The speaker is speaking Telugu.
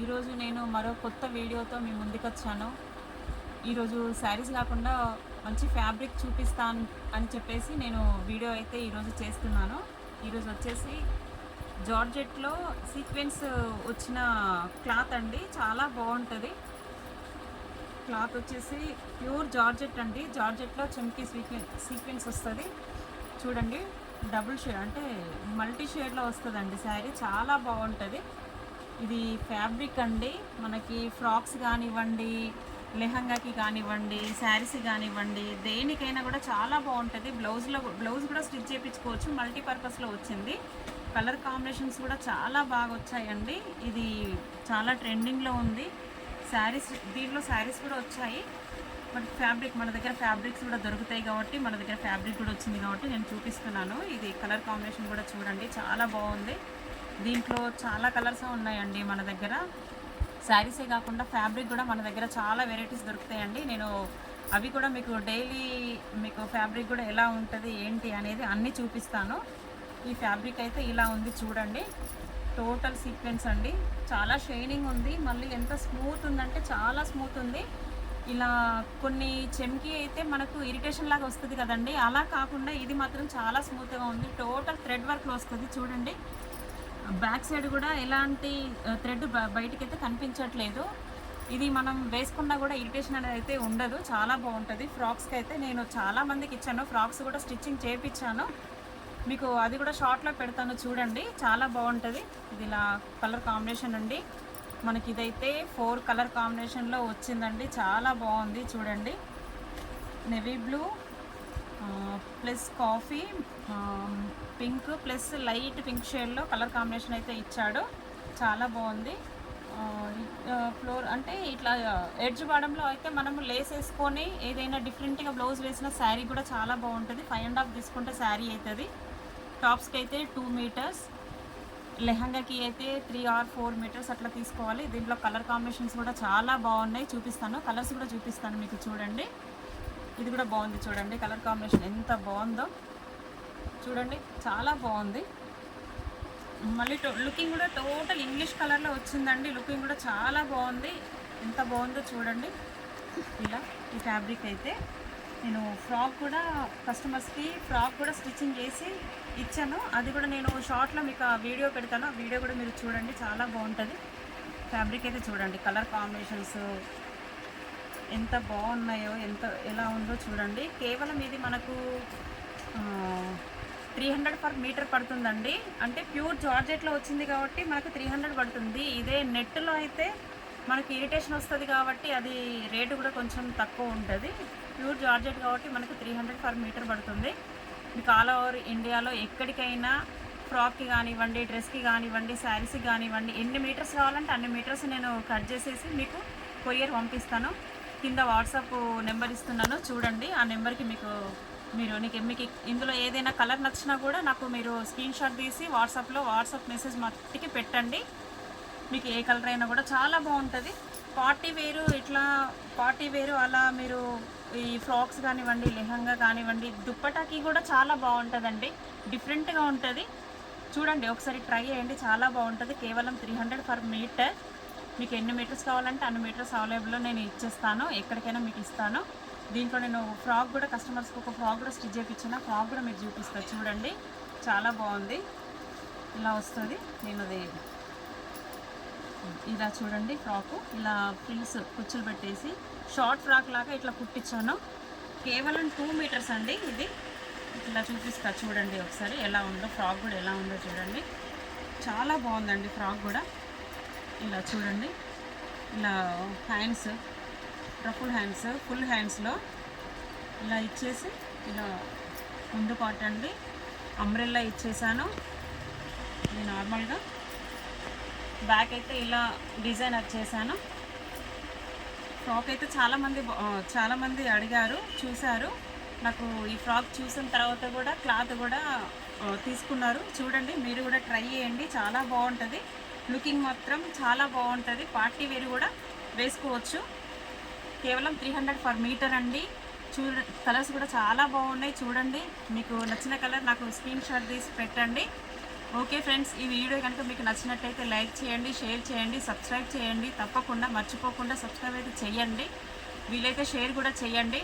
ఈరోజు నేను మరో కొత్త వీడియోతో మీ ముందుకొచ్చాను. ఈరోజు శారీస్ కాకుండా మంచి ఫ్యాబ్రిక్ చూపిస్తాను అని చెప్పేసి నేను వీడియో అయితే ఈరోజు చేస్తున్నాను. ఈరోజు వచ్చేసి జార్జెట్లో సీక్వెన్స్ వచ్చిన క్లాత్ అండి. చాలా బాగుంటుంది. క్లాత్ వచ్చేసి ప్యూర్ జార్జెట్ అండి. జార్జెట్లో చమ్కీ సీక్వెన్స్ వస్తుంది. చూడండి, డబుల్ షేడ్ అంటే మల్టీ షేడ్లో వస్తుందండి శారీ. చాలా బాగుంటుంది. ఇది ఫ్యాబ్రిక్ అండి. మనకి ఫ్రాక్స్ కానివ్వండి, లెహంగాకి కానివ్వండి, శారీస్ కానివ్వండి, దేనికైనా కూడా చాలా బాగుంటుంది. బ్లౌజ్ కూడా స్టిచ్ చేయించుకోవచ్చు. మల్టీపర్పస్లో వచ్చింది. కలర్ కాంబినేషన్స్ కూడా చాలా బాగా వచ్చాయండి. ఇది చాలా ట్రెండింగ్లో ఉంది. దీంట్లో శారీస్ కూడా వచ్చాయి. బట్ మన దగ్గర ఫ్యాబ్రిక్స్ కూడా దొరుకుతాయి కాబట్టి, మన దగ్గర ఫ్యాబ్రిక్ కూడా వచ్చింది కాబట్టి నేను చూపిస్తున్నాను. ఇది కలర్ కాంబినేషన్ కూడా చూడండి, చాలా బాగుంది. దీంట్లో చాలా కలర్స్ ఉన్నాయండి మన దగ్గర. శారీసే కాకుండా ఫ్యాబ్రిక్ కూడా మన దగ్గర చాలా వెరైటీస్ దొరుకుతాయండి. నేను అవి కూడా మీకు ఫ్యాబ్రిక్ కూడా ఎలా ఉంటుంది ఏంటి అనేది అన్నీ చూపిస్తాను. ఈ ఫ్యాబ్రిక్ అయితే ఇలా ఉంది చూడండి. టోటల్ సీక్వెన్స్ అండి. చాలా షైనింగ్ ఉంది. మళ్ళీ ఎంత స్మూత్ ఉందంటే చాలా స్మూత్ ఉంది. ఇలా కొన్ని చెమ్కి అయితే మనకు ఇరిటేషన్ లాగా వస్తుంది కదండి, అలా కాకుండా ఇది మాత్రం చాలా స్మూత్గా ఉంది. టోటల్ థ్రెడ్ వర్క్లో వస్తుంది చూడండి. బ్యాక్ సైడ్ కూడా ఎలాంటి థ్రెడ్ బయటికి అయితే కనిపించట్లేదు. ఇది మనం వేసుకున్నా కూడా ఇరిటేషన్ అనేది అయితే ఉండదు. చాలా బాగుంటుంది. ఫ్రాక్స్కి అయితే నేను చాలా మందికి ఇచ్చాను. ఫ్రాక్స్ కూడా స్టిచ్చింగ్ చేయించాను. మీకు అది కూడా షార్ట్లో పెడతాను చూడండి. చాలా బాగుంటుంది. ఇది ఇలా కలర్ కాంబినేషన్ అండి. మనకి ఇదైతే 4 కలర్ కాంబినేషన్లో వచ్చిందండి. చాలా బాగుంది చూడండి. Navy blue plus coffee, pink plus light pink షేడ్లో కలర్ కాంబినేషన్ అయితే ఇచ్చాడు. చాలా బాగుంది. ఫ్లోర్ అంటే ఇట్లా ఎడ్జ్ బాడంలో అయితే మనము లేస్ వేసుకొని ఏదైనా డిఫరెంట్గా బ్లౌజ్ వేసిన శారీ కూడా చాలా బాగుంటుంది. 5.5 తీసుకుంటే శారీ అవుతుంది. టాప్స్కి అయితే 2 మీటర్స్, లెహంగాకి అయితే 3 or 4 మీటర్స్ అట్లా తీసుకోవాలి. దీంట్లో కలర్ కాంబినేషన్స్ కూడా చాలా బాగున్నాయి. చూపిస్తాను, కలర్స్ కూడా చూపిస్తాను మీకు. చూడండి, ఇది కూడా బాగుంది చూడండి. కలర్ కాంబినేషన్ ఎంత బాగుందో చూడండి, చాలా బాగుంది. మళ్ళీ లుకింగ్ కూడా టోటల్ ఇంగ్లీష్ కలర్లో వచ్చిందండి. లుకింగ్ కూడా చాలా బాగుంది. ఎంత బాగుందో చూడండి. ఇలా ఈ ఫ్యాబ్రిక్ అయితే నేను కస్టమర్స్కి ఫ్రాక్ కూడా స్టిచ్చింగ్ చేసి ఇచ్చాను. అది కూడా నేను షార్ట్లో మీకు ఆ వీడియో పెడతాను. ఆ వీడియో కూడా మీరు చూడండి, చాలా బాగుంటుంది. ఫ్యాబ్రిక్ అయితే చూడండి, కలర్ కాంబినేషన్స్ ఎంత బాగున్నాయో, ఎలా ఉందో చూడండి. కేవలం ఇది మనకు 300 per మీటర్ పడుతుందండి. అంటే ప్యూర్ జార్జెట్లో వచ్చింది కాబట్టి మనకు 300 పడుతుంది. ఇదే నెట్లో అయితే మనకి ఇరిటేషన్ వస్తుంది కాబట్టి అది రేటు కూడా కొంచెం తక్కువ ఉంటుంది. ప్యూర్ జార్జెట్ కాబట్టి మనకు 300 per మీటర్ పడుతుంది. మీకు ఆల్ ఓవర్ ఇండియాలో ఎక్కడికైనా ఫ్రాక్కి కానివ్వండి, డ్రెస్కి కానివ్వండి, శారీస్కి కానివ్వండి, ఎన్ని మీటర్స్ కావాలంటే అన్ని మీటర్స్ నేను కట్ చేసేసి మీకు కొరియర్ పంపిస్తాను. కింద వాట్సాప్ నెంబర్ ఇస్తున్నాను చూడండి. ఆ నెంబర్కి మీకు ఇందులో ఏదైనా కలర్ నచ్చినా కూడా నాకు మీరు స్క్రీన్ షాట్ తీసి వాట్సాప్ మెసేజ్ మట్టికి పెట్టండి. మీకు ఏ కలర్ అయినా కూడా చాలా బాగుంటుంది. పార్టీ వేరు అలా మీరు ఈ ఫ్రాక్స్ కానివ్వండి, లెహంగా కానివ్వండి, దుప్పటాకి కూడా చాలా బాగుంటుందండి. డిఫరెంట్గా ఉంటుంది. చూడండి, ఒకసారి ట్రై చేయండి, చాలా బాగుంటుంది. కేవలం 300 per మీటర్. మీకు ఎన్ని మీటర్స్ కావాలంటే అన్ని మీటర్స్ అవైలబుల్లో నేను ఇచ్చేస్తాను. ఎక్కడికైనా మీకు ఇస్తాను. దీంట్లో నేను కస్టమర్స్కి ఒక ఫ్రాక్ కూడా స్టిచ్ చేయించిన. ఫ్రాక్ కూడా మీకు చూపిస్తాను చూడండి, చాలా బాగుంది. ఇలా వస్తుంది. నేను అది ఇలా చూడండి, ఫ్రాకు ఇలా ఫ్రిల్స్ కుచ్చులు పెట్టేసి షార్ట్ ఫ్రాక్ లాగా ఇట్లా కుట్టించాను. కేవలం 2 మీటర్స్ అండి. ఇది ఇట్లా చూపిస్తా చూడండి ఒకసారి ఎలా ఉందో. ఫ్రాక్ కూడా ఎలా ఉందో చూడండి, చాలా బాగుందండి ఫ్రాక్ కూడా. ఇలా చూడండి, ఇలా హ్యాండ్స్, ఫుల్ హ్యాండ్స్లో ఇలా ఇచ్చేసి ఇలా ముందు పాటండి అంబ్రెల్లా ఇచ్చేసాను. ఇది నార్మల్గా బ్యాక్ అయితే ఇలా డిజైన్ వచ్చేసాను. ఫ్రాక్ అయితే చాలామంది అడిగారు, చూశారు. నాకు ఈ ఫ్రాక్ చూసిన తర్వాత కూడా క్లాత్ కూడా తీసుకున్నారు. చూడండి, మీరు కూడా ట్రై చేయండి, చాలా బాగుంటుంది. లుకింగ్ మాత్రం చాలా బాగుంటుంది. పార్టీ వేర్ కూడా వేసుకోవచ్చు. కేవలం 300 per మీటర్ అండి. కలర్స్ కూడా చాలా బాగున్నాయి చూడండి. మీకు నచ్చిన కలర్ నాకు స్క్రీన్ షాట్ తీసి పెట్టండి. ఓకే ఫ్రెండ్స్, ఈ వీడియో కనుక మీకు నచ్చినట్టయితే లైక్ చేయండి, షేర్ చేయండి, సబ్స్క్రైబ్ చేయండి. తప్పకుండా మర్చిపోకుండా సబ్స్క్రైబ్ అయితే చేయండి. వీలైతే షేర్ కూడా చేయండి.